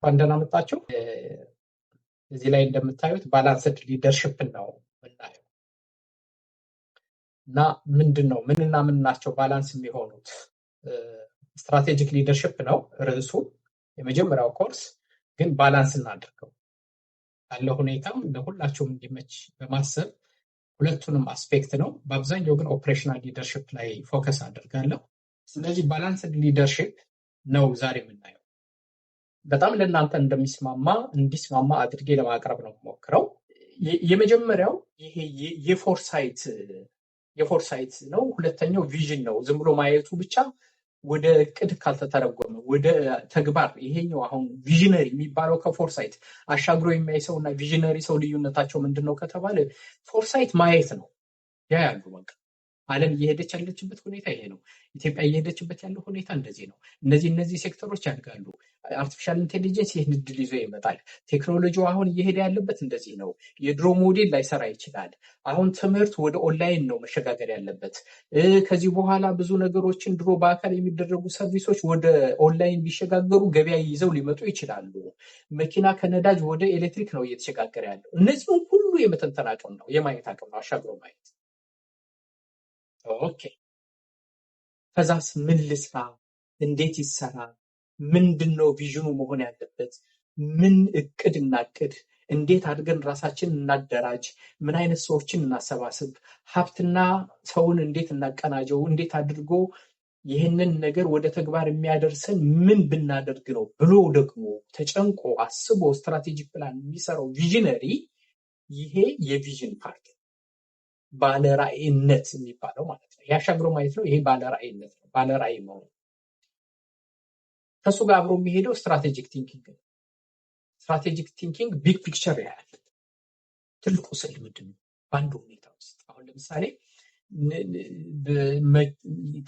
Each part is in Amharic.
እንኳን ደህና መጣችሁ። እዚህ ላይ እንደምታዩት ባላንስድ ሊደርሽፕ ነው የምናየው እና ምንድን ነው ምንና ምን ናቸው ባላንስ የሚሆኑት? ስትራቴጂክ ሊደርሽፕ ነው ርዕሱ የመጀመሪያው ኮርስ። ግን ባላንስ እናድርገው ያለው ሁኔታም ለሁላችሁም እንዲመች በማሰብ ሁለቱንም አስፔክት ነው። በአብዛኛው ግን ኦፕሬሽናል ሊደርሽፕ ላይ ፎከስ አድርጋለሁ። ስለዚህ ባላንስድ ሊደርሽፕ ነው ዛሬ የምናየው። በጣም ለእናንተ እንዲስማማ አድርጌ ለማቅረብ ነው ሞክረው። የመጀመሪያው ይሄ የፎርሳይት ነው። ሁለተኛው ቪዥን ነው። ዝም ብሎ ማየቱ ብቻ ወደ እቅድ ካልተተረጎመ ወደ ተግባር። ይሄኛው አሁን ቪዥነሪ የሚባለው ከፎርሳይት አሻግሮ የሚያይ ሰው እና ቪዥነሪ ሰው ልዩነታቸው ምንድን ነው ከተባለ ፎርሳይት ማየት ነው። ያ ያሉ በቃ ዓለም እየሄደች ያለችበት ሁኔታ ይሄ ነው። ኢትዮጵያ እየሄደችበት ያለው ሁኔታ እንደዚህ ነው። እነዚህ ሴክተሮች ያድጋሉ። አርቲፊሻል ኢንቴሊጀንስ ይህን እድል ይዞ ይመጣል። ቴክኖሎጂው አሁን እየሄደ ያለበት እንደዚህ ነው። የድሮ ሞዴል ላይሰራ ይችላል። አሁን ትምህርት ወደ ኦንላይን ነው መሸጋገር ያለበት። ከዚህ በኋላ ብዙ ነገሮችን ድሮ በአካል የሚደረጉ ሰርቪሶች ወደ ኦንላይን ቢሸጋገሩ ገበያ ይዘው ሊመጡ ይችላሉ። መኪና ከነዳጅ ወደ ኤሌክትሪክ ነው እየተሸጋገረ ያለው። እነዚህም ሁሉ የመተንተን አቅም ነው፣ የማየት አቅም ነው፣ አሻግሮ ማየት። ኦኬ ከዛስ ምን ልስራ? እንዴት ይሰራ? ምንድነው ቪዥኑ መሆን ያለበት? ምን እቅድ እናቅድ? እንዴት አድርገን ራሳችን እናደራጅ? ምን አይነት ሰዎችን እናሰባስብ? ሀብትና ሰውን እንዴት እናቀናጀው? እንዴት አድርጎ ይህንን ነገር ወደ ተግባር የሚያደርሰን ምን ብናደርግ ነው ብሎ ደግሞ ተጨንቆ አስቦ ስትራቴጂክ ፕላን የሚሰራው ቪዥነሪ፣ ይሄ የቪዥን ፓርት ባለራዕይነት የሚባለው ማለት ነው። ያሻግሮ ማየት ነው። ይሄ ባለራዕይነት ነው። ባለራዕይ መሆን ከሱ ጋር አብሮ የሚሄደው ስትራቴጂክ ቲንኪንግ ነው። ስትራቴጂክ ቲንኪንግ ቢግ ፒክቸር ያያል። ትልቁ ስዕል ምንድን ነው በአንድ ሁኔታ ውስጥ። አሁን ለምሳሌ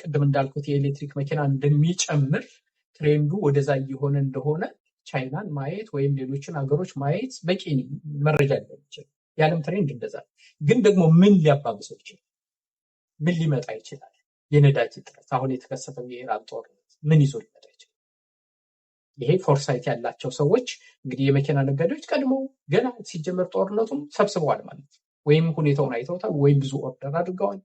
ቅድም እንዳልኩት የኤሌክትሪክ መኪና እንደሚጨምር ትሬንዱ ወደዛ እየሆነ እንደሆነ ቻይናን ማየት ወይም ሌሎችን ሀገሮች ማየት በቂ መረጃ ሊሆን ይችላል። የዓለም ትሬንድ እንደዛ ግን ደግሞ ምን ሊያባብሰው ይችላል? ምን ሊመጣ ይችላል? የነዳጅ እጥረት፣ አሁን የተከሰተው የኢራን ጦርነት ምን ይዞ ሊመጣ ይችላል? ይሄ ፎርሳይት ያላቸው ሰዎች እንግዲህ የመኪና ነጋዴዎች ቀድመው ገና ሲጀመር ጦርነቱም ሰብስበዋል ማለት ነው። ወይም ሁኔታውን አይተውታል ወይም ብዙ ኦርደር አድርገዋል።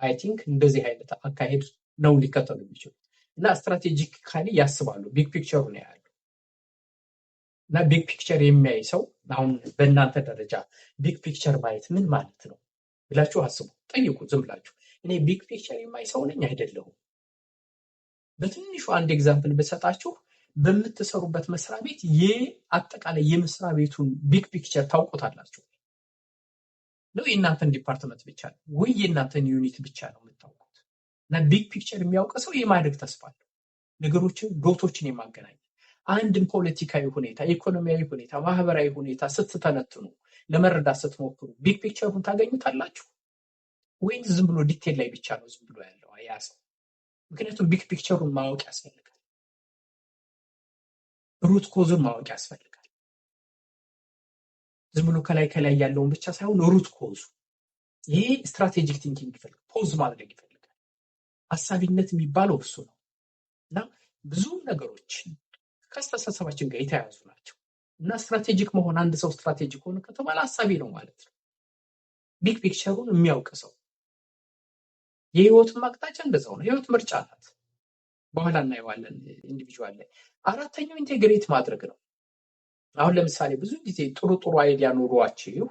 አይ ቲንክ እንደዚህ አይነት አካሄድ ነው ሊከተሉ የሚችሉ እና ስትራቴጂካሊ ያስባሉ። ቢግ ፒክቸሩ ነው ያሉ እና ቢግ ፒክቸር የሚያይ ሰው አሁን በእናንተ ደረጃ ቢግ ፒክቸር ማየት ምን ማለት ነው ብላችሁ አስቡ፣ ጠይቁ። ዝም ብላችሁ እኔ ቢግ ፒክቸር የማይ ሰው ነኝ አይደለሁም? በትንሹ አንድ ኤግዛምፕል ብሰጣችሁ በምትሰሩበት መስሪያ ቤት አጠቃላይ የመስሪያ ቤቱን ቢግ ፒክቸር ታውቁታላችሁ ነው? የእናንተን ዲፓርትመንት ብቻ ነው ወይ የእናንተን ዩኒት ብቻ ነው የምታውቁት? እና ቢግ ፒክቸር የሚያውቅ ሰው የማደግ ተስፋ አለው። ነገሮችን ዶቶችን የማገናኘት አንድን ፖለቲካዊ ሁኔታ፣ ኢኮኖሚያዊ ሁኔታ፣ ማህበራዊ ሁኔታ ስትተነትኑ ለመረዳት ስትሞክሩ ቢግ ፒክቸሩን ታገኙታላችሁ ወይም ዝም ብሎ ዲቴል ላይ ብቻ ነው ዝም ብሎ ያለው ያ ሰው? ምክንያቱም ቢግ ፒክቸሩን ማወቅ ያስፈልጋል። ሩት ኮዙን ማወቅ ያስፈልጋል። ዝም ብሎ ከላይ ያለውን ብቻ ሳይሆን ሩት ኮዙ። ይሄ ስትራቴጂክ ቲንኪንግ ይፈልጋል። ፖዝ ማድረግ ይፈልጋል። አሳቢነት የሚባለው እሱ ነው እና ብዙ ነገሮች ከአስተሳሰባችን ጋር የተያያዙ ናቸው እና ስትራቴጂክ መሆን፣ አንድ ሰው ስትራቴጂክ ሆነ ከተባለ አሳቢ ነው ማለት ነው። ቢግ ፒክቸሩን የሚያውቅ ሰው። የህይወትን አቅጣጫ እንደዛው ነው። ህይወት ምርጫ ናት። በኋላ እናየዋለን ኢንዲቪጁዋል ላይ። አራተኛው ኢንቴግሬት ማድረግ ነው። አሁን ለምሳሌ ብዙ ጊዜ ጥሩ አይዲያ ኖሯችሁ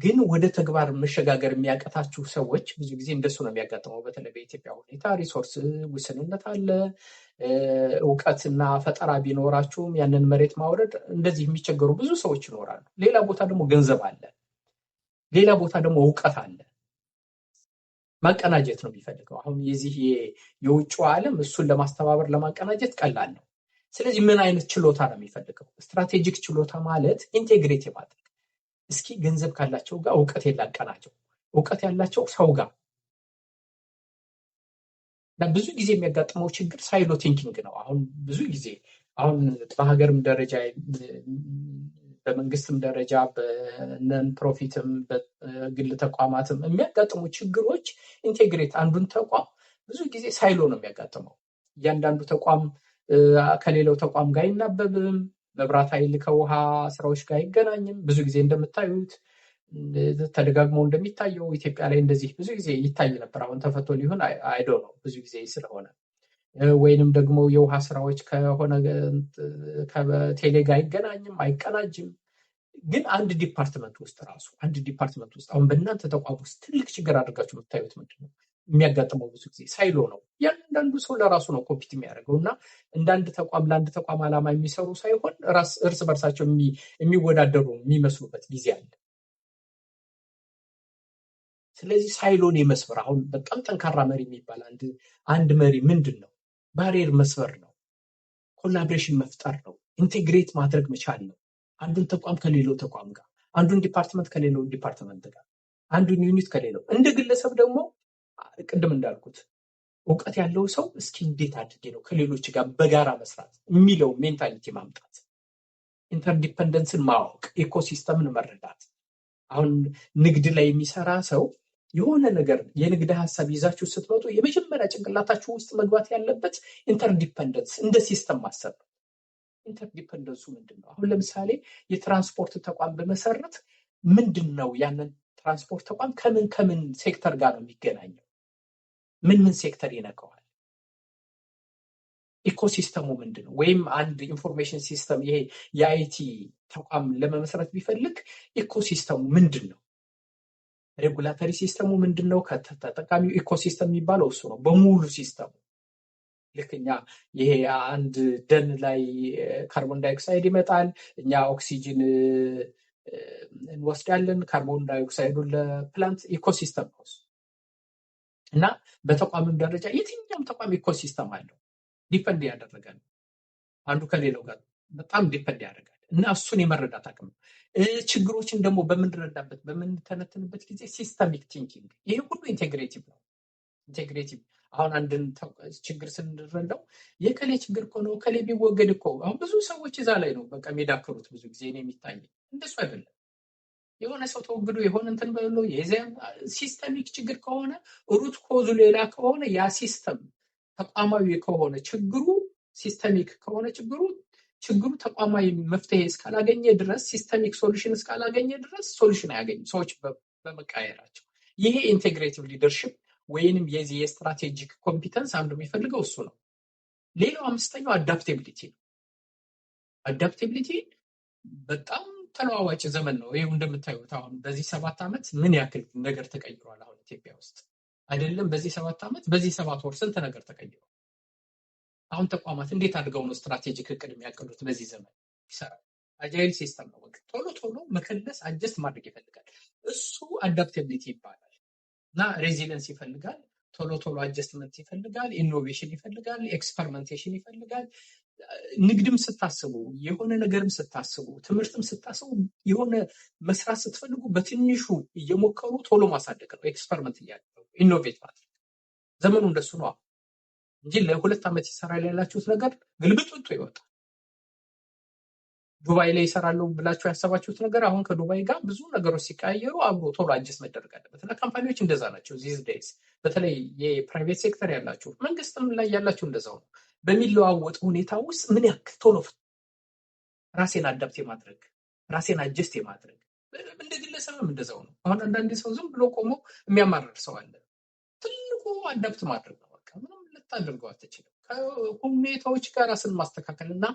ግን ወደ ተግባር መሸጋገር የሚያቀታችሁ ሰዎች ብዙ ጊዜ እንደሱ ነው የሚያጋጥመው። በተለይ በኢትዮጵያ ሁኔታ ሪሶርስ ውስንነት አለ። እውቀትና ፈጠራ ቢኖራችሁም ያንን መሬት ማውረድ እንደዚህ የሚቸገሩ ብዙ ሰዎች ይኖራሉ። ሌላ ቦታ ደግሞ ገንዘብ አለ፣ ሌላ ቦታ ደግሞ እውቀት አለ። ማቀናጀት ነው የሚፈልገው። አሁን የዚህ የውጭው ዓለም እሱን ለማስተባበር ለማቀናጀት ቀላል ነው። ስለዚህ ምን አይነት ችሎታ ነው የሚፈልገው? ስትራቴጂክ ችሎታ ማለት ኢንቴግሬት ማድረግ። እስኪ ገንዘብ ካላቸው ጋር እውቀት የላቀናቸው፣ እውቀት ያላቸው ሰው ጋር እና ብዙ ጊዜ የሚያጋጥመው ችግር ሳይሎ ቲንኪንግ ነው። አሁን ብዙ ጊዜ አሁን በሀገርም ደረጃ በመንግስትም ደረጃ በነን ፕሮፊትም በግል ተቋማትም የሚያጋጥሙ ችግሮች ኢንቴግሬት አንዱን ተቋም ብዙ ጊዜ ሳይሎ ነው የሚያጋጥመው። እያንዳንዱ ተቋም ከሌላው ተቋም ጋር አይናበብም። መብራት ኃይል ከውሃ ስራዎች ጋር አይገናኝም። ብዙ ጊዜ እንደምታዩት ተደጋግሞ እንደሚታየው ኢትዮጵያ ላይ እንደዚህ ብዙ ጊዜ ይታይ ነበር። አሁን ተፈቶ ሊሆን አይዶ ነው ብዙ ጊዜ ስለሆነ ወይንም ደግሞ የውሃ ስራዎች ከሆነ ከቴሌ ጋር አይገናኝም፣ አይቀናጅም። ግን አንድ ዲፓርትመንት ውስጥ አሁን በእናንተ ተቋም ውስጥ ትልቅ ችግር አድርጋችሁ የምታዩት ምንድን ነው የሚያጋጥመው? ብዙ ጊዜ ሳይሎ ነው። ያንዳንዱ ሰው ለራሱ ነው ኮምፒት የሚያደርገው እና ለአንድ ተቋም ዓላማ የሚሰሩ ሳይሆን እርስ በርሳቸው የሚወዳደሩ የሚመስሉበት ጊዜ አለ። ስለዚህ ሳይሎን የመስበር አሁን በጣም ጠንካራ መሪ የሚባል አንድ መሪ ምንድን ነው? ባሪየር መስበር ነው። ኮላቦሬሽን መፍጠር ነው። ኢንቴግሬት ማድረግ መቻል ነው። አንዱን ተቋም ከሌላው ተቋም ጋር፣ አንዱን ዲፓርትመንት ከሌላው ዲፓርትመንት ጋር፣ አንዱን ዩኒት ከሌላው። እንደ ግለሰብ ደግሞ ቅድም እንዳልኩት እውቀት ያለው ሰው እስኪ እንዴት አድርጌ ነው ከሌሎች ጋር በጋራ መስራት የሚለው ሜንታሊቲ ማምጣት፣ ኢንተርዲፐንደንስን ማወቅ፣ ኢኮሲስተምን መረዳት። አሁን ንግድ ላይ የሚሰራ ሰው የሆነ ነገር የንግድ ሀሳብ ይዛችሁ ስትመጡ የመጀመሪያ ጭንቅላታችሁ ውስጥ መግባት ያለበት ኢንተርዲፐንደንስ እንደ ሲስተም ማሰብ ነው። ኢንተርዲፐንደንሱ ምንድን ነው? አሁን ለምሳሌ የትራንስፖርት ተቋም በመሰረት ምንድን ነው ያንን ትራንስፖርት ተቋም ከምን ሴክተር ጋር ነው የሚገናኘው? ምን ሴክተር ይነካዋል? ኢኮሲስተሙ ምንድን ነው? ወይም አንድ ኢንፎርሜሽን ሲስተም ይሄ የአይቲ ተቋም ለመመስረት ቢፈልግ ኢኮሲስተሙ ምንድን ነው? ሬጉላተሪ ሲስተሙ ምንድን ነው? ከተጠቃሚው ኢኮሲስተም የሚባለው እሱ ነው። በሙሉ ሲስተሙ ልክ እኛ ይሄ አንድ ደን ላይ ካርቦን ዳይኦክሳይድ ይመጣል፣ እኛ ኦክሲጅን እንወስዳለን። ካርቦን ዳይኦክሳይዱን ለፕላንት ኢኮሲስተም ነው እና በተቋምም ደረጃ የትኛውም ተቋም ኢኮሲስተም አለው። ዲፐንድ ያደረገ ነው። አንዱ ከሌላው ጋር በጣም ዲፐንድ ያደርጋል እና እሱን የመረዳት አቅም ነው። ችግሮችን ደግሞ በምንተነትንበት ጊዜ ሲስተሚክ ቲንኪንግ፣ ይሄ ሁሉ ኢንቴግሬቲቭ ነው። ኢንቴግሬቲቭ አሁን አንድን ችግር ስንረዳው የከሌ ችግር እኮ ነው ከሌ ቢወገድ እኮ አሁን ብዙ ሰዎች እዛ ላይ ነው በቃ የሚዳክሩት። ብዙ ጊዜ እኔ የሚታይ እንደሱ አይደለም። የሆነ ሰው ተወግዶ የሆነ እንትን ብሎ ሲስተሚክ ችግር ከሆነ ሩት ኮዙ ሌላ ከሆነ ያ ሲስተም ተቋማዊ ከሆነ ችግሩ ሲስተሚክ ከሆነ ችግሩ ተቋማዊ መፍትሄ እስካላገኘ ድረስ ሲስተሚክ ሶሉሽን እስካላገኘ ድረስ ሶሉሽን አያገኙም ሰዎች በመቃየራቸው። ይሄ ኢንቴግሬቲቭ ሊደርሽፕ ወይንም የዚህ የስትራቴጂክ ኮምፒተንስ አንዱ የሚፈልገው እሱ ነው። ሌላው አምስተኛው አዳፕቴቢሊቲ ነው። አዳፕቴቢሊቲ በጣም ተለዋዋጭ ዘመን ነው። ይሄው እንደምታዩት አሁን በዚህ 7 ዓመት ምን ያክል ነገር ተቀይሯል። አሁን ኢትዮጵያ ውስጥ አይደለም በዚህ 7 ዓመት በዚህ 7 ወር ስንት ነገር ተቀይሯል። አሁን ተቋማት እንዴት አድርገው ነው ስትራቴጂክ እቅድ የሚያቅዱት? በዚህ ዘመን ይሰራል። አጃይል ሲስተም ነው። ቶሎ መከለስ አጀስት ማድረግ ይፈልጋል። እሱ አዳፕቴቢሊቲ ይባላል። እና ሬዚሊየንስ ይፈልጋል። ቶሎ አጀስትመንት ይፈልጋል። ኢኖቬሽን ይፈልጋል። ኤክስፐሪመንቴሽን ይፈልጋል። ንግድም ስታስቡ፣ የሆነ ነገርም ስታስቡ፣ ትምህርትም ስታስቡ፣ የሆነ መስራት ስትፈልጉ በትንሹ እየሞከሩ ቶሎ ማሳደግ ነው። ኤክስፐሪመንት እያደረጉ ኢኖቬት ማድረግ። ዘመኑ እንደሱ ነው እንጂ ለ2 ዓመት ይሰራል ያላችሁት ነገር ግልብጥብጡ ይወጣል። ዱባይ ላይ ይሰራሉ ብላችሁ ያሰባችሁት ነገር አሁን ከዱባይ ጋር ብዙ ነገሮች ሲቀያየሩ አብሮ ቶሎ አጀስት መደረግ አለበት እና ካምፓኒዎች እንደዛ ናቸው ዚዝ ዴይስ። በተለይ የፕራይቬት ሴክተር ያላችሁ መንግስትም ላይ ያላችሁ እንደዛው ነው። በሚለዋወጥ ሁኔታ ውስጥ ምን ያክል ቶሎ ራሴን አዳፕት የማድረግ ራሴን አጀስት የማድረግ እንደ ግለሰብም እንደዛው ነው። አሁን አንዳንድ ሰው ዝም ብሎ ቆሞ የሚያማርር ሰው አለ። ትልቁ አዳፕት ማድረግ ነው። በቃ ምንም ልታደርገው አትችልም። ከሁኔታዎች ጋር ራስን ማስተካከል እና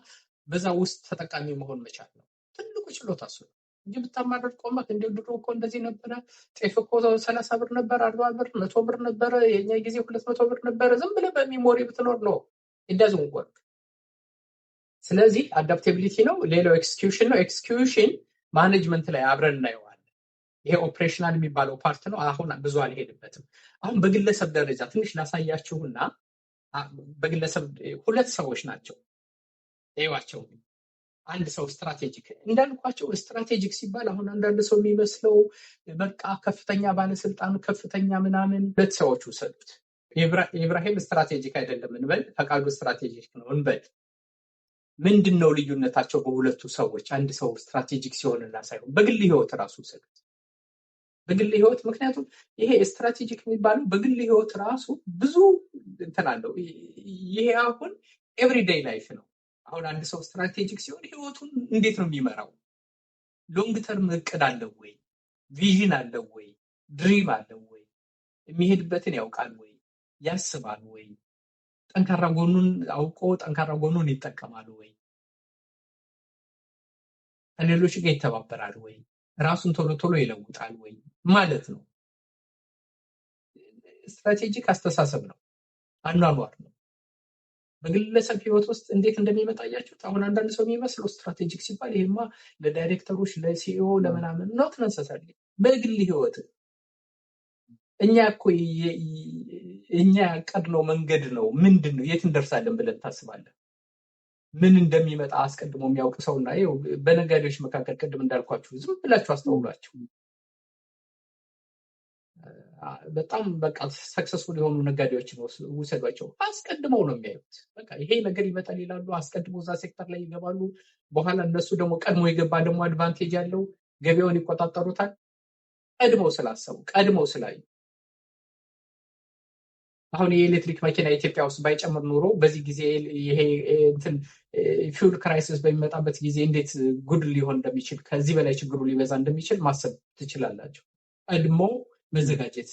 በዛ ውስጥ ተጠቃሚ መሆን መቻል ነው ትልቁ ችሎታ እሱ ነው እንጂ ብታማረር ቆመህ እንደ ድሮ እኮ እንደዚህ ነበረ፣ ጤፍ እኮ 30 ብር ነበር፣ 40 ብር፣ 100 ብር ነበረ፣ የኛ ጊዜ 200 ብር ነበረ፣ ዝም ብለህ በሚሞሪ ብትኖር ነው እንደዚህ ወርክ። ስለዚህ አዳፕቴቢሊቲ ነው። ሌላው ኤክስኪዩሽን ነው። ኤክስኪዩሽን ማኔጅመንት ላይ አብረን እናየዋለን። ይሄ ኦፕሬሽናል የሚባለው ፓርት ነው። አሁን ብዙ አልሄድበትም። አሁን በግለሰብ ደረጃ ትንሽ ላሳያችሁና በግለሰብ 2 ሰዎች ናቸው ይዋቸው። አንድ ሰው ስትራቴጂክ እንዳልኳቸው ስትራቴጂክ ሲባል አሁን አንዳንድ ሰው የሚመስለው በቃ ከፍተኛ ባለስልጣን ከፍተኛ ምናምን 2 ሰዎች ወሰዱት። ኢብራሂም ስትራቴጂክ አይደለም እንበል፣ ፈቃዱ ስትራቴጂክ ነው እንበል። ምንድነው ልዩነታቸው በሁለቱ ሰዎች? አንድ ሰው ስትራቴጂክ ሲሆንና ሳይሆን በግል ህይወት ራሱ ወሰዱት። በግል ህይወት ምክንያቱም ይሄ ስትራቴጂክ የሚባለው በግል ህይወት ራሱ ብዙ እንትን አለው። ይሄ አሁን ኤቭሪዴይ ላይፍ ነው። አሁን አንድ ሰው ስትራቴጂክ ሲሆን ህይወቱን እንዴት ነው የሚመራው? ሎንግ ተርም እቅድ አለው ወይ? ቪዥን አለው ወይ? ድሪም አለው ወይ? የሚሄድበትን ያውቃል ወይ? ያስባል ወይ? ጠንካራ ጎኑን አውቆ ጠንካራ ጎኑን ይጠቀማል ወይ? ከሌሎች ጋር ይተባበራል ወይ? ራሱን ቶሎ ቶሎ ይለውጣል ወይ ማለት ነው። ስትራቴጂክ አስተሳሰብ ነው፣ አኗኗር ነው። በግለሰብ ህይወት ውስጥ እንዴት እንደሚመጣ እያችሁት። አሁን አንዳንድ ሰው የሚመስለው ስትራቴጂክ ሲባል ይሄማ ለዳይሬክተሮች ለሲኢኦ ለምናምን ኖት ነሰሰሪ። በግል ህይወት እኛ እኮ እኛ ያቀድነው መንገድ ነው ምንድን ነው? የት እንደርሳለን ብለን ታስባለን? ምን እንደሚመጣ አስቀድሞ የሚያውቅ ሰውና ይኸው በነጋዴዎች መካከል ቅድም እንዳልኳችሁ ዝም ብላችሁ አስተውሏቸው። በጣም በቃ ሰክሰስፉል የሆኑ ነጋዴዎችን ውሰዷቸው። አስቀድመው ነው የሚያዩት። በቃ ይሄ ነገር ይመጣል ይላሉ። አስቀድመው እዛ ሴክተር ላይ ይገባሉ። በኋላ እነሱ ደግሞ ቀድሞ የገባ ደግሞ አድቫንቴጅ ያለው ገበያውን ይቆጣጠሩታል። ቀድመው ስላሰቡ ቀድመው ስላዩ። አሁን የኤሌክትሪክ መኪና ኢትዮጵያ ውስጥ ባይጨምር ኑሮ በዚህ ጊዜ ይሄ እንትን ፊውል ክራይሲስ በሚመጣበት ጊዜ እንዴት ጉድ ሊሆን እንደሚችል ከዚህ በላይ ችግሩ ሊበዛ እንደሚችል ማሰብ ትችላላቸው። ቀድሞ መዘጋጀት፣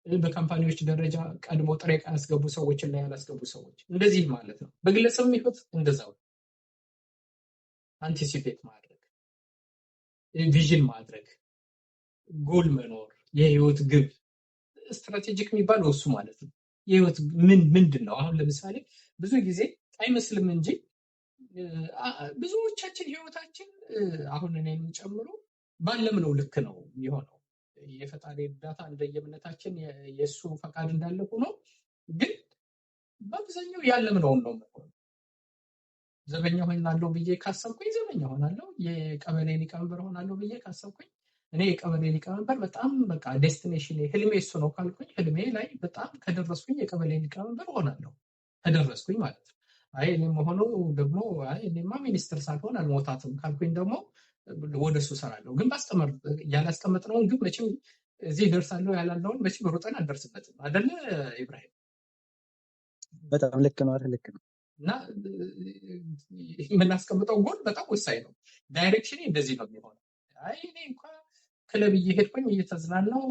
በካምፓኒዎች ደረጃ ቀድሞ ጥሬ ዕቃ ያስገቡ ሰዎች እና ያላስገቡ ሰዎች እንደዚህ ማለት ነው። በግለሰብ ህይወት እንደዛው አንቲሲፔት ማድረግ፣ ቪዥን ማድረግ፣ ጎል መኖር፣ የህይወት ግብ ስትራቴጂክ የሚባለው እሱ ማለት ነው። የህይወት ምንድን ነው? አሁን ለምሳሌ ብዙ ጊዜ አይመስልም እንጂ ብዙዎቻችን ህይወታችን አሁን እኔን ጨምሮ ባለምነው ልክ ነው የሆነው። የፈጣሪ እርዳታ እንደየእምነታችን የእሱ ፈቃድ እንዳለ ሆኖ ግን በአብዛኛው ያለምነውን ነው የምሆነው። ዘበኛ ሆናለሁ ብዬ ካሰብኩኝ ዘበኛ ሆናለሁ። የቀበሌ ሊቀመንበር ሆናለሁ ብዬ ካሰብኩኝ እኔ የቀበሌ ሊቀመንበር በጣም በቃ ዴስቲኔሽን ህልሜ እሱ ነው ካልኩኝ ህልሜ ላይ በጣም ከደረስኩኝ የቀበሌ ሊቀመንበር ሆናለሁ። ከደረስኩኝ ማለት ነው። አይ እኔ መሆነው ደግሞ አይ እኔማ ሚኒስትር ሳልሆን አልሞታትም ካልኩኝ ደግሞ ወደ እሱ እሰራለሁ። ግን ያላስቀመጥነውን ግን መቼም እዚህ ደርሳለሁ ያላለውን መቼም ሩጠን አልደርስበትም። አይደለ ኢብራሂም? በጣም ልክ ነው። ልክ ነው። እና የምናስቀምጠው ጎል በጣም ወሳኝ ነው። ዳይሬክሽን እንደዚህ ነው የሚሆነው። አይ እኔ እንኳ ክለብ እየሄድኩኝ እየተዝናናው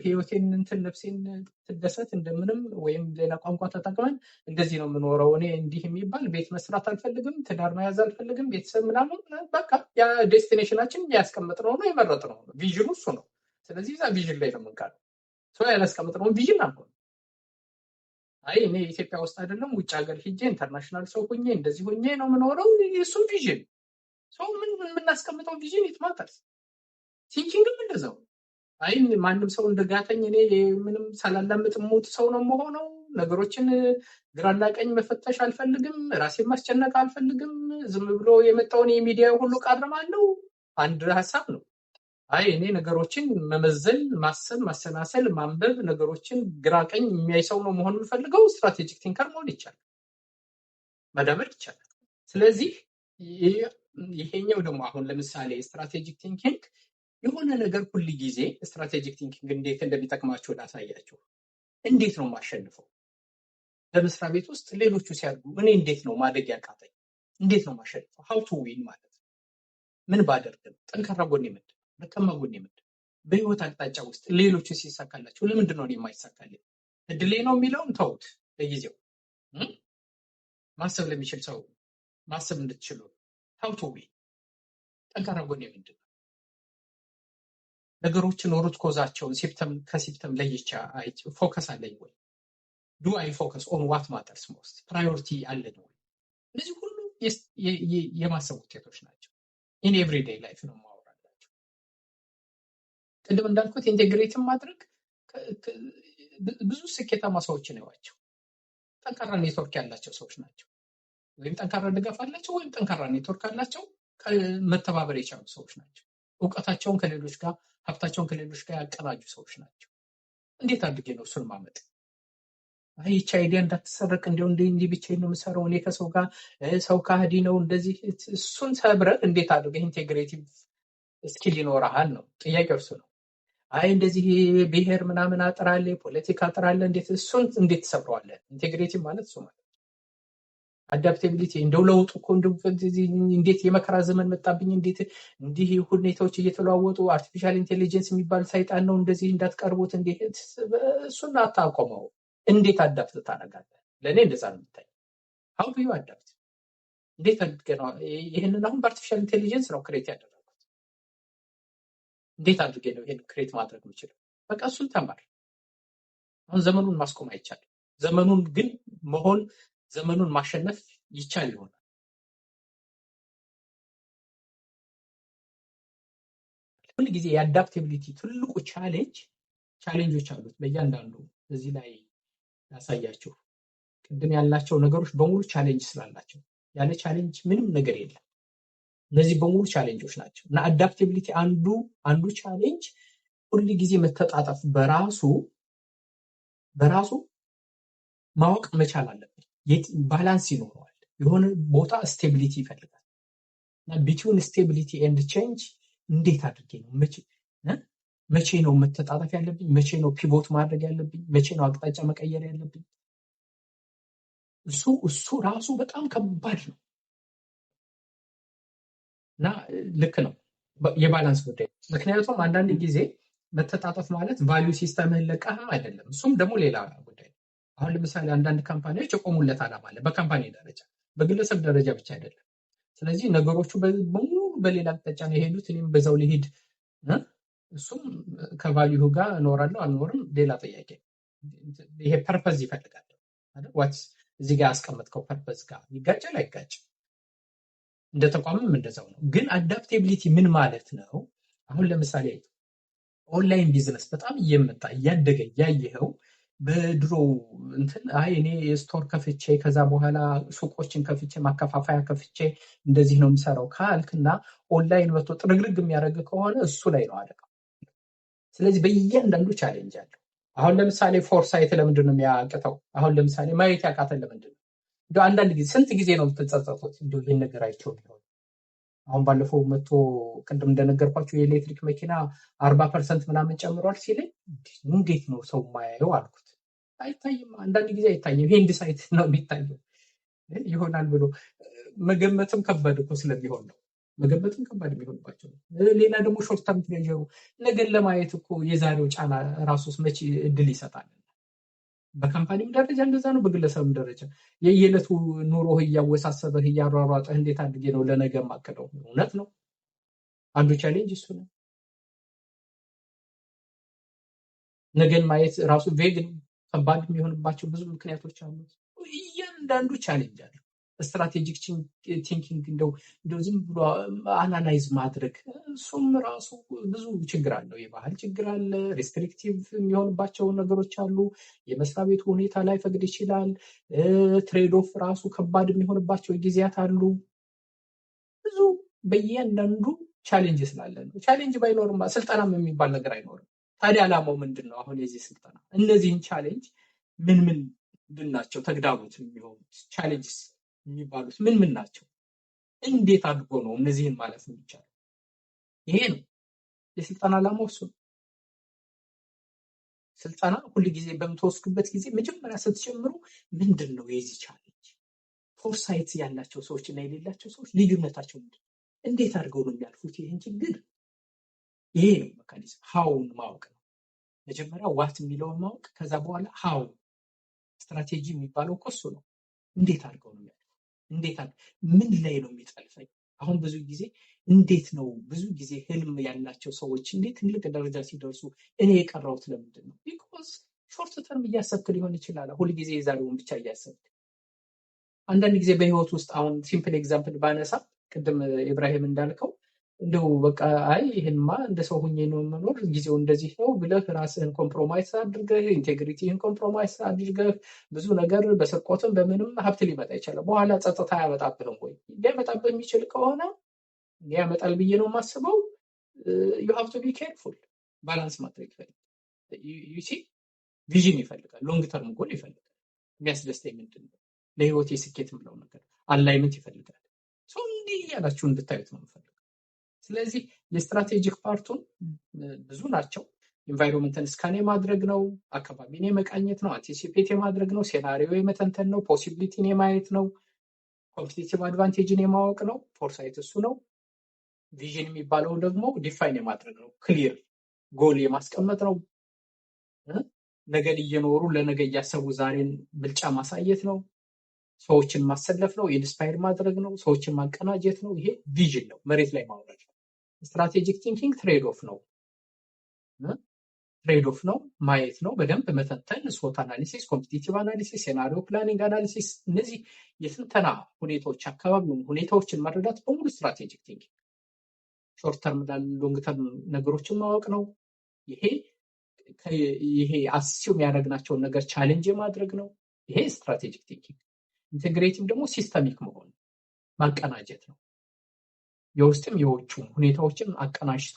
ህይወቴን እንትን ነፍሴን ትደሰት እንደምንም ወይም ሌላ ቋንቋ ተጠቅመን እንደዚህ ነው የምኖረው። እኔ እንዲህ የሚባል ቤት መስራት አልፈልግም፣ ትዳር መያዝ አልፈልግም፣ ቤተሰብ ምናምን በቃ ያ ዴስቲኔሽናችን ያስቀምጥነው ነው የመረጥነው ነው። ቪዥኑ እሱ ነው። ስለዚህ እዛ ቪዥን ላይ ነው የምንቃለው። ሰው ያላስቀምጥነውን ቪዥን አልሆነ። አይ እኔ ኢትዮጵያ ውስጥ አይደለም ውጭ ሀገር ሂጄ ኢንተርናሽናል ሰው ሁኜ እንደዚህ ሁኜ ነው የምኖረው። እሱም ቪዥን ሰው ምን የምናስቀምጠው ቪዥን ኢት ማተርስ። ቲንኪንግም እንደዛው። አይ ማንም ሰው እንደጋተኝ እኔ ምንም ሳላላምጥ ሞት ሰው ነው የምሆነው። ነገሮችን ግራና ቀኝ መፈተሽ አልፈልግም። ራሴን ማስጨነቅ አልፈልግም። ዝም ብሎ የመጣውን የሚዲያ ሁሉ ቃርማለሁ። አንድ ሀሳብ ነው። አይ እኔ ነገሮችን መመዘን፣ ማሰብ፣ ማሰናሰል፣ ማንበብ፣ ነገሮችን ግራ ቀኝ የሚያይ ሰው ነው መሆን የምፈልገው። ስትራቴጂክ ቲንከር መሆን ይቻላል፣ መዳበር ይቻላል። ስለዚህ ይሄኛው ደግሞ አሁን ለምሳሌ ስትራቴጂክ ቲንኪንግ የሆነ ነገር ሁል ጊዜ ስትራቴጂክ ቲንኪንግ እንዴት እንደሚጠቅማቸው ላሳያቸው። እንዴት ነው ማሸንፈው? በመስሪያ ቤት ውስጥ ሌሎቹ ሲያድጉ እኔ እንዴት ነው ማደግ ያቃተኝ? እንዴት ነው ማሸንፈው? ሀው ቱ ዊን ማለት ነው። ምን ባደርግ ነው? ጠንካራ ጎኔ ምንድን ነው? ደካማ ጎኔ ምንድን ነው? በህይወት አቅጣጫ ውስጥ ሌሎቹ ሲሳካላቸው ለምንድን ነው የማይሳካልኝ? እድሌ ነው የሚለውን ተውት ለጊዜው። ማሰብ ለሚችል ሰው ማሰብ እንድትችሉ ሀው ቱ ዊን፣ ጠንካራ ጎኔ ምንድን ነው? ነገሮችን ሩት ኮዛቸውን ከሲምፕተም ለይቻ ፎከስ አለኝ ወይ? ዱ አይ ፎከስ ኦን ዋት ማተርስ ሞስት? ፕራዮሪቲ አለኝ ወይ? እነዚህ ሁሉ የማሰብ ውጤቶች ናቸው። ኢን ኤቭሪዴይ ላይፍ ነው ማወራላቸው። ቅድም እንዳልኩት ኢንቴግሬትን ማድረግ ብዙ ስኬታማ ሰዎችን ያዋቸው ጠንካራ ኔትወርክ ያላቸው ሰዎች ናቸው። ወይም ጠንካራ ድጋፍ አላቸው ወይም ጠንካራ ኔትወርክ አላቸው። መተባበር የቻሉ ሰዎች ናቸው። እውቀታቸውን ከሌሎች ጋር ሀብታቸውን ከሌሎች ጋር ያቀናጁ ሰዎች ናቸው። እንዴት አድርጌ ነው እሱን ማመጥ? አይ ይህች አይዲያ እንዳትሰረቅ እንዲሁ እንዲህ ብቻዬን ነው የምሰራው እኔ ከሰው ጋር ሰው ከሃዲ ነው እንደዚህ። እሱን ሰብረህ እንዴት አድርገህ ኢንቴግሬቲቭ ስኪል ይኖርሃል ነው ጥያቄው። እሱ ነው። አይ እንደዚህ ብሔር ምናምን አጥራለ ፖለቲካ አጥራለ እሱን እንዴት ትሰብረዋለህ? ኢንቴግሬቲቭ ማለት እሱ ማለት አዳፕቴቢሊቲ እንደው ለውጡ እኮ እንደው እንዴት የመከራ ዘመን መጣብኝ፣ እንዴት እንዲህ ሁኔታዎች እየተለዋወጡ አርቲፊሻል ኢንቴሊጀንስ የሚባል ሰይጣን ነው እንደዚህ እንዳትቀርቡት፣ እንዴት እሱን አታቆመው። እንዴት አዳፕት ታደርጋለህ? ለእኔ እንደዛ ነው የሚታይ። ሀው ዱ ዩ አዳፕት? እንዴት አድርገህ ነው ይህንን አሁን በአርቲፊሻል ኢንቴሊጀንስ ነው ክሬት ያደረጉት። እንዴት አድርጌ ነው ይሄን ክሬት ማድረግ የምችለው? በቃ እሱን ተማር። አሁን ዘመኑን ማስቆም አይቻልም። ዘመኑን ግን መሆን ዘመኑን ማሸነፍ ይቻል ይሆናል። ሁል ጊዜ የአዳፕቴቢሊቲ ትልቁ ቻሌንጆች አሉት። በእያንዳንዱ እዚህ ላይ ያሳያችሁ ቅድም ያልናቸው ነገሮች በሙሉ ቻሌንጅ ስላላቸው፣ ያለ ቻሌንጅ ምንም ነገር የለም። እነዚህ በሙሉ ቻሌንጆች ናቸው እና አዳፕቴቢሊቲ አንዱ ቻሌንጅ ሁል ጊዜ መተጣጠፍ በራሱ ማወቅ መቻል አለብን። ባላንስ ይኖረዋል። የሆነ ቦታ ስቴቢሊቲ ይፈልጋል እና ቢትዊን ስቴቢሊቲ ኤንድ ቼንጅ እንዴት አድርጌ ነው መቼ ነው መተጣጠፍ ያለብኝ? መቼ ነው ፒቮት ማድረግ ያለብኝ? መቼ ነው አቅጣጫ መቀየር ያለብኝ? እሱ ራሱ በጣም ከባድ ነው እና ልክ ነው የባላንስ ጉዳይ። ምክንያቱም አንዳንድ ጊዜ መተጣጠፍ ማለት ቫሊዩ ሲስተምህን ለቀህም አይደለም። እሱም ደግሞ ሌላ ጉዳይ ነው። አሁን ለምሳሌ አንዳንድ ካምፓኒዎች የቆሙለት ዓላማ አለ፣ በካምፓኒ ደረጃ በግለሰብ ደረጃ ብቻ አይደለም። ስለዚህ ነገሮቹ በሙሉ በሌላ አቅጣጫ ነው የሄዱት፣ እኔም በዛው ልሂድ። እሱም ከቫሊዩ ጋር እኖራለሁ አልኖርም ሌላ ጥያቄ። ይሄ ፐርፐዝ ይፈልጋል አይደል? ዋትስ እዚህ ጋር ያስቀመጥከው ፐርፐዝ ጋር ይጋጫል አይጋጭም? እንደ ተቋምም እንደዛው ነው። ግን አዳፕቴቢሊቲ ምን ማለት ነው? አሁን ለምሳሌ ኦንላይን ቢዝነስ በጣም እየመጣ እያደገ እያየኸው በድሮ እኔ ስቶር ከፍቼ ከዛ በኋላ ሱቆችን ከፍቼ ማከፋፈያ ከፍቼ እንደዚህ ነው የምሰራው ካልክና ኦንላይን መጥቶ ጥርግርግ የሚያደርግ ከሆነ እሱ ላይ ነው አደጋው። ስለዚህ በእያንዳንዱ ቻሌንጅ አለው። አሁን ለምሳሌ ፎርሳይት ለምንድን ነው የሚያቅተው? አሁን ለምሳሌ ማየት ያቃተን ለምንድን ነው? እንደው አንዳንድ ጊዜ ስንት ጊዜ ነው የምትጸጸቱት? እንደው ይህን ነገር አይቼው ቢሆን አሁን ባለፈው መጥቶ ቅድም እንደነገርኳቸው የኤሌክትሪክ መኪና 40% ምናምን ጨምሯል ሲለኝ እንዴት ነው ሰው ማያየው አልኩት። አይታይም፣ አንዳንድ ጊዜ አይታይም። ይሄ ኢንዲሳይት ነው የሚታየው ይሆናል ብሎ መገመትም ከባድ እኮ ስለሚሆን ነው። መገመትም ከባድ የሚሆንባቸው ነው። ሌላ ደግሞ ሾርት ተርም ትሬዠሩ ነገን ለማየት እኮ የዛሬው ጫና ራሱስ መቼ እድል ይሰጣል? በካምፓኒም ደረጃ እንደዛ ነው፣ በግለሰብም ደረጃ የየዕለቱ ኑሮህ እያወሳሰበህ እያሯሯጠህ እንዴት አድርጌ ነው ለነገ ማቀደው? እውነት ነው። አንዱ ቻሌንጅ እሱ ነው። ነገን ማየት ራሱ ቬግ ከባድ የሚሆንባቸው ብዙ ምክንያቶች አሉት። እያንዳንዱ ቻሌንጅ አለ። ስትራቴጂክ ቲንኪንግ እንደው ዝም ብሎ አናላይዝ ማድረግ እሱም ራሱ ብዙ ችግር አለው። የባህል ችግር አለ። ሪስትሪክቲቭ የሚሆንባቸው ነገሮች አሉ። የመስሪያ ቤቱ ሁኔታ ላይ ፈቅድ ይችላል። ትሬድ ኦፍ ራሱ ከባድ የሚሆንባቸው ጊዜያት አሉ። ብዙ በእያንዳንዱ ቻሌንጅ ስላለ ነው። ቻሌንጅ ባይኖርም ስልጠናም የሚባል ነገር አይኖርም። ታዲያ ዓላማው ምንድን ነው? አሁን የዚህ ስልጠና እነዚህን ቻሌንጅ ምን ናቸው? ተግዳሮት የሚሆኑት ቻሌንጅስ የሚባሉት ምን ናቸው? እንዴት አድርጎ ነው እነዚህን ማለት የሚቻለው? ይሄ ነው የስልጠና ዓላማው። እሱ ስልጠና ሁል ጊዜ በምትወስዱበት ጊዜ መጀመሪያ ስትጀምሩ ምንድን ነው የዚህ ቻሌንጅ? ፎርሳይት ያላቸው ሰዎች እና የሌላቸው ሰዎች ልዩነታቸው ምንድን ነው? እንዴት አድርገው ነው የሚያልፉት ይህን ችግር? ይሄ ነው ሜካኒዝም። ሀውን ማወቅ ነው መጀመሪያ፣ ዋት የሚለውን ማወቅ፣ ከዛ በኋላ ሀው ስትራቴጂ የሚባለው እኮ እሱ ነው። እንዴት አድርገው ነው የሚያልፉት? ምን ላይ ነው የሚጠልፈኝ? አሁን ብዙ ጊዜ እንዴት ነው ብዙ ጊዜ ህልም ያላቸው ሰዎች እንዴት ትልቅ ደረጃ ሲደርሱ እኔ የቀረሁት ለምንድን ነው? ቢኮዝ ሾርት ተርም እያሰብክ ሊሆን ይችላል። ሁል ጊዜ የዛሬውን ብቻ እያሰብክ። አንዳንድ ጊዜ በህይወት ውስጥ አሁን ሲምፕል ኤግዛምፕል ባነሳ ቅድም ኢብራሂም እንዳልከው እንደው በቃ ይህንማ እንደ ሰው ሁኜ ነው መኖር፣ ጊዜው እንደዚህ ነው ብለህ ራስህን ኮምፕሮማይዝ አድርገህ ኢንቴግሪቲህን ኮምፕሮማይዝ አድርገህ ብዙ ነገር በስርቆትም በምንም ሀብት ሊመጣ ይችላል። በኋላ ጸጥታ አያመጣብህም ወይ? ሊያመጣብህ የሚችል ከሆነ ያመጣል ብዬ ነው የማስበው። ዩ ሃቭ ቱ ቢ ኬርፉል። ባላንስ ማድረግ ይፈልጋል። ዩሲ ቪዥን ይፈልጋል። ሎንግ ተርም ጎል ይፈልጋል። የሚያስደስተኝ ምንድን ነው? ለህይወት የስኬት የምለው ነገር አላይመንት ይፈልጋል። ሰው እንዲህ እያላችሁ እንድታዩት ነው የምፈልገው። ስለዚህ የስትራቴጂክ ፓርቱን ብዙ ናቸው። ኢንቫይሮንመንትን ስካን የማድረግ ነው፣ አካባቢን የመቃኘት ነው፣ አንቲሲፔት የማድረግ ነው፣ ሴናሪዮ የመተንተን ነው፣ ፖሲቢሊቲን የማየት ነው። ኮምፒቲቲቭ አድቫንቴጅን የማወቅ ነው። ፎርሳይት እሱ ነው። ቪዥን የሚባለው ደግሞ ዲፋይን የማድረግ ነው። ክሊር ጎል የማስቀመጥ ነው። ነገን እየኖሩ ለነገ እያሰቡ ዛሬን ብልጫ ማሳየት ነው። ሰዎችን ማሰለፍ ነው። ኢንስፓየር ማድረግ ነው። ሰዎችን ማቀናጀት ነው። ይሄ ቪዥን ነው፣ መሬት ላይ ማውረድ ነው። ስትራቴጂክ ቲንኪንግ ትሬድ ኦፍ ነው። ትሬድ ኦፍ ነው፣ ማየት ነው፣ በደንብ መተንተን፣ ስዎት አናሊሲስ፣ ኮምፒቲቲቭ አናሊሲስ፣ ሴናሪዮ ፕላኒንግ አናሊሲስ፣ እነዚህ የትንተና ሁኔታዎች አካባቢ ሁኔታዎችን መረዳት በሙሉ ስትራቴጂክ ቲንኪንግ። ሾርት ተርም ሎንግ ተርም ነገሮችን ማወቅ ነው። ይሄ አስዩም ያደረግናቸውን ነገር ቻሌንጅ የማድረግ ነው። ይሄ ስትራቴጂክ ቲንኪንግ። ኢንቴግሬቲቭ ደግሞ ሲስተሚክ መሆን ማቀናጀት ነው። የውስጥም የውጭም ሁኔታዎችን አቀናጅቶ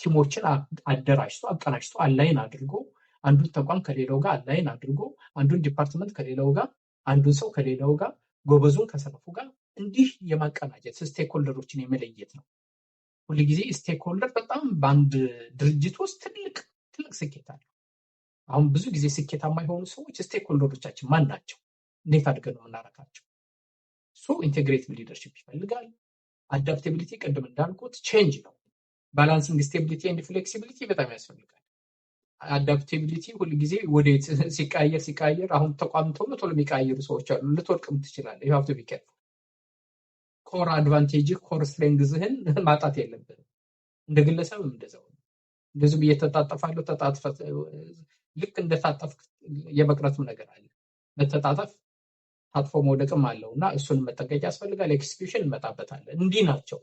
ቲሞችን አደራጅቶ አቀናጅቶ አላይን አድርጎ አንዱን ተቋም ከሌላው ጋር አላይን አድርጎ አንዱን ዲፓርትመንት ከሌላው ጋር አንዱን ሰው ከሌላው ጋር ጎበዙን ከሰነፉ ጋር እንዲህ የማቀናጀት ስቴክሆልደሮችን የመለየት ነው። ሁልጊዜ ስቴክሆልደር በጣም በአንድ ድርጅት ውስጥ ትልቅ ስኬት አለው። አሁን ብዙ ጊዜ ስኬታማ የሆኑ ሰዎች ስቴክሆልደሮቻችን ማን ናቸው? እንዴት አድርገን ነው የምናረካቸው? እሱ ኢንቴግሬቲቭ ሊደርሽፕ ይፈልጋል። አዳፕቲቢሊቲ ቅድም እንዳልኩት ቼንጅ ነው። ባላንሲንግ ስቴቢሊቲ ኤንድ ፍሌክሲቢሊቲ በጣም ያስፈልጋል። አዳፕቲቢሊቲ ሁልጊዜ ወዴት ሲቀያየር አሁን ተቋም ቶሎ የሚቀያየሩ ሰዎች አሉ። ልትወድቅም ትችላለህ። you have to be careful። ኮር አድቫንቴጅ ኮር ስትሬንግዝህን ማጣት የለብህም። እንደ ግለሰብም እንደዛው እንደዚህ እየተጣጠፋለሁ ልክ እንደታጠፍ የመቅረትም ነገር አለ። መተጣጠፍ ታጥፎ መውደቅም አለው እና እሱን መጠንቀቅ ያስፈልጋል። ኤክስኪዩሽን እንመጣበታለን። እንዲህ ናቸው